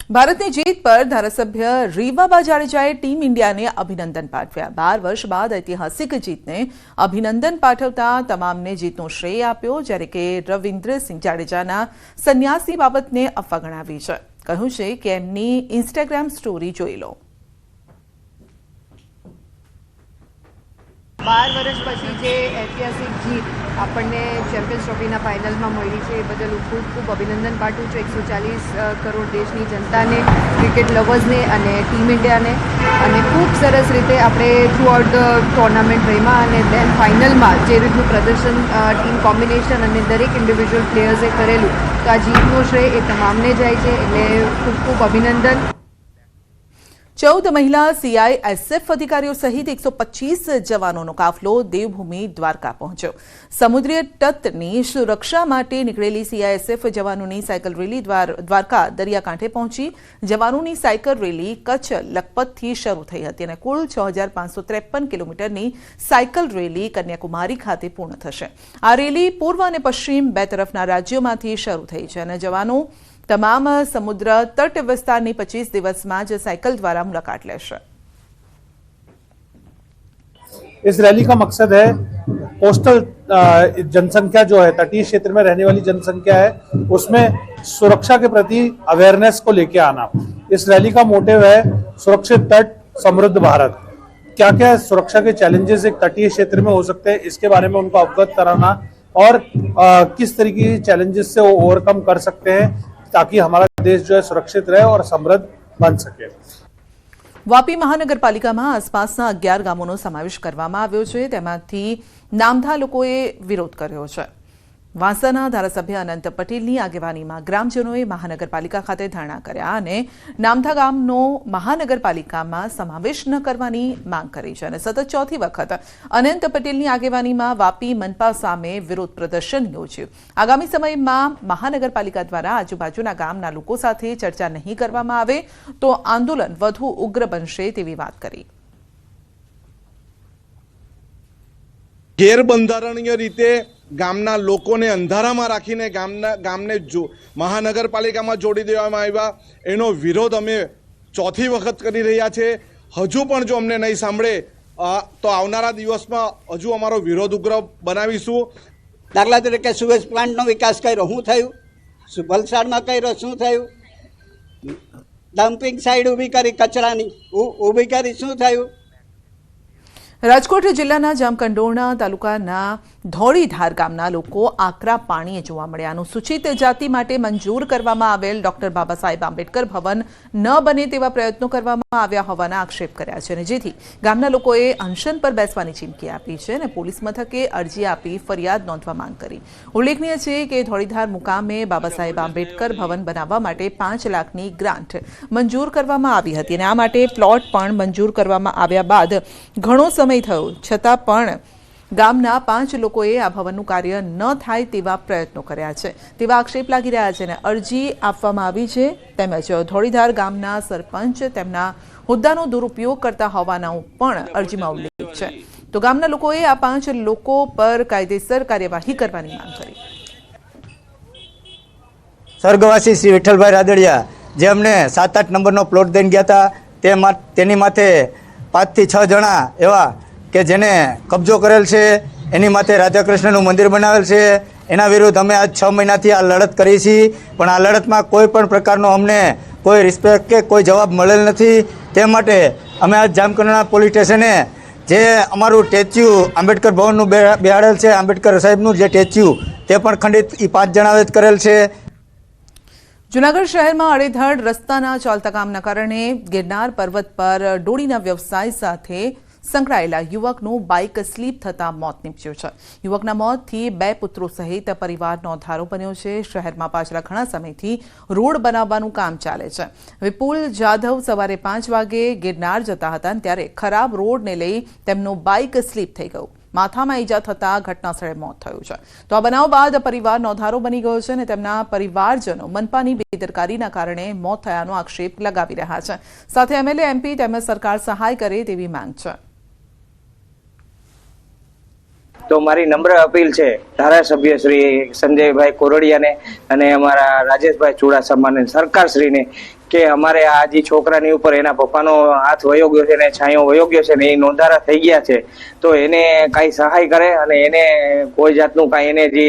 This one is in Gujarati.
ભારતની જીત પર ધારાસભ્ય રીવાબા જાડેજાએ ટીમ ઇન્ડિયાને અભિનંદન પાઠવ્યા। 12 વર્ષ બાદ ઐતિહાસિક જીતને અભિનંદન પાઠવતા તમામને જીતનો શ્રેય આપ્યો, જ્યારે કે રવિન્દ્રસિંહ જાડેજાના સંન્યાસની બાબતને અફવા ગણાવી છે। કહ્યું છે કે એમની ઇન્સ્ટાગ્રામ સ્ટોરી જોઈ લો। 12 વર્ષ પછી જે ઐતિહાસિક જીત આપણને ચેમ્પિયન્સ ટ્રોફીના ફાઇનલમાં મળી છે, એ બદલ હું ખૂબ ખૂબ અભિનંદન પાઠવું છું 140 કરોડ દેશની જનતાને, ક્રિકેટ લવર્સને અને ટીમ ઇન્ડિયાને। અને ખૂબ સરસ રીતે આપણે થ્રુ આઉટ ધ ટુર્નામેન્ટ રમ્યા અને દેન ફાઇનલમાં જે રીતનું પ્રદર્શન ટીમ કોમ્બિનેશન અને દરેક ઇન્ડિવિજ્યુઅલ પ્લેયર્સે કરેલું, તો આ જીતનો શ્રેય એ તમામને જાય છે, એટલે ખૂબ ખૂબ અભિનંદન। 14 મહિલા CISF અધિકારીઓ સહિત 125 જવાનોનો કાફલો દેવભૂમિ દ્વારકા પહોંચ્યો। સમુદ્રીય તટની સુરક્ષા માટે નીકળેલી CISF જવાનોની સાયકલ રેલી દ્વારકા દરિયાકાંઠે પહોંચી। જવાનોની સાયકલ રેલી કચ્છ લખપતથી શરૂ થઈ હતી અને કુલ 6553 કિલોમીટરની સાયકલ રેલી કન્યાકુમારી ખાતે પૂર્ણ થશે। આ રેલી પૂર્વ અને પશ્ચિમ બે તરફના રાજ્યોમાંથી શરૂ થઈ છે અને જવાનો તમામ સમુદ્ર તટ વિસ્તારની 25 દિવसમાં જ साइकिल द्वारा मुलाकात लेशे। इस रैली का मकसद है कोस्टल जनसंख्या जो है, तटीय क्षेत्र में रहने वाली जनसंख्या है, उसमें सुरक्षा के प्रति अवेयरनेस को लेके आना। इस रैली का मोटिव है सुरक्षित तट समृद्ध भारत। क्या क्या सुरक्षा के चैलेंजेस एक तटीय क्षेत्र में हो सकते हैं, इसके बारे में उनको अवगत कराना और किस तरीके के चैलेंजेस से वो ओवरकम कर सकते हैं ताकि हमारा देश जो है सुरक्षित रहे और समृद्ध बन सके। वापी महानगरपालिकाમાં આસપાસના 11 ગામોનો સમાવેશ કરવામાં આવ્યો છે, તેમાંથી નામધા લોકોએ વિરોધ કર્યો છે। વાંસાના ધારાસભ્ય અનંત પટેલની આગેવાનીમાં ગ્રામજનોએ મહાનગરપાલિકા ખાતે ધરણા કર્યા અને નામધા ગામનો મહાનગરપાલિકામાં સમાવેશ ન કરવાની માંગ કરી છે અને સતત ચોથી વખત અનંત પટેલની આગેવાનીમાં વાપી મનપા સામે વિરોધ પ્રદર્શન યોજ્યું। આગામી સમયમાં મહાનગરપાલિકા દ્વારા આજુબાજુના ગામના લોકો સાથે ચર્ચા નહીં કરવામાં આવે તો આંદોલન વધુ ઉગ્ર બનશે તેવી વાત કરી। ગેરબંધારણીય રીતે ગામના લોકોને અંધારામાં રાખીને ગામને મહાનગરપાલિકામાં જોડી દેવામાં આવ્યા, એનો વિરોધ અમે ચોથી વખત કરી રહ્યા છે। હજુ પણ જો અમને નહીં સાંભળે તો આવનારા દિવસમાં હજુ અમારો વિરોધ ઉગ્ર બનાવીશું। દાખલા તરીકે સુએજ પ્લાન્ટનો વિકાસ કર્યો, શું થયું? વલસાડમાં કર્યો, શું થયું? ડમ્પિંગ સાઇડ ઊભી કરી, કચરાની ઊભી કરી, શું થયું? રાજકોટ જિલ્લાના જામકંડોરણા તાલુકાના ધોળીધાર ગામના લોકો આકરા પાણીએ જોવા મળ્યા। અનુસૂચિત જાતિ માટે મંજૂર કરવામાં આવેલ ડોક્ટર બાબા સાહેબ આંબેડકર ભવન ન બને તેવા પ્રયત્નો કરવામાં આવ્યા હોવાના આક્ષેપ કર્યા છે અને જેથી ગામના લોકોએ અનશન પર બેસવાની ચીમકી આપી છે અને પોલીસ મથકે અરજી આપી ફરિયાદ નોંધવા માંગ કરી। ઉલ્લેખનીય છે કે ધોળીધાર મુકામે બાબા સાહેબ આંબેડકર ભવન બનાવવા માટે 5 લાખની ગ્રાન્ટ મંજૂર કરવામાં આવી હતી અને આ માટે પ્લોટ પણ મંજૂર કરવામાં આવ્યા બાદ ઘણો સમય થયો છતાં પણ ગામના 5 લોકોએ આ ભવનનું કાર્ય ન થાય તેવા પ્રયત્નો કર્યા છે તેવા આક્ષેપ લાગી રહ્યા છે અને અરજી આપવામાં આવી છે। તેમજ ધોળીધાર ગામના સરપંચ તેમના હોદ્દાનો દુરુપયોગ કરતા હોવાનો પણ અરજીમાં ઉલ્લેખ છે। તો ગામના લોકોએ આ 5 લોકો પર કાયદેસર કાર્યવાહી કરવાની માંગ કરી। સ્વર્ગવાસી શ્રી વિઠ્ઠલભાઈ રાદડિયા જે અમને 7-8 નંબરનો પ્લોટ દઈને ગયા હતા, તેની માથે 5 થી 6 જણા એવા કે જેને કબજો કરેલ છે, એની માથે રાધાકૃષ્ણનું મંદિર બનાવેલ છે, એના વિરુદ્ધ અમે આજ 6 મહિનાથી આ લડત કરી છીએ, પણ આ લડતમાં કોઈ પણ પ્રકારનો અમને કોઈ રિસ્પેક્ટ કે કોઈ જવાબ મળેલ નથી। તે માટે અમે આજ જામકંડોરણા પોલીસ સ્ટેશને જે અમારું સ્ટેચ્યુ આંબેડકર ભવનનું બેહાડેલ છે, આંબેડકર સાહેબનું જે સ્ટેચ્યુ તે પણ ખંડિત એ 5 જણાએ જ કરેલ છે। જૂનાગઢ શહેરમાં આડેધડ રસ્તાના ચાલતા કામના કારણે ગિરનાર પર્વત પર ડોળીના વ્યવસાય સાથે સંકળાયેલા યુવકનું બાઇક સ્લીપ થતા મોત નીપજ્યું છે। યુવકના મોતથી 2 પુત્રો સહિત પરિવારનો અંધારો બન્યો છે। શહેરમાં પાછલા ઘણા સમયથી રોડ બનાવવાનું કામ ચાલે છે। વિપુલ જાધવ સવારે 5 વાગે ગિરનાર જતા હતા ત્યારે ખરાબ રોડને લઈ તેમનું બાઇક સ્લીપ થઈ ગયું। માથામાં ઈજા થતા ઘટના સ્થળે મોત થયું છે। તો આ બનાવ બાદ પરિવારનો અંધારો બની ગયો છે અને તેમના પરિવારજનો મનપાની બેદરકારીના કારણે મોત થયાનો આક્ષેપ લગાવી રહ્યા છે। સાથે MLA MP તેમજ સરકાર સહાય કરે તેવી માંગ છે। તો મારી નમ્ર અપીલ છે ધારાસભ્ય શ્રી સંજયભાઈ કોરડિયાને અને અમારા રાજેશભાઈ ચુડાસમાને સરકારશ્રીને કે અમારે આ જે છોકરાની ઉપર એના પપ્પાનો હાથ વયો ગયો છે ને છાંયો વયો ગયો છે ને એ નોંધારા થઈ ગયા છે, તો એને કાંઈ સહાય કરે અને એને કોઈ જાતનું કાંઈ એને જે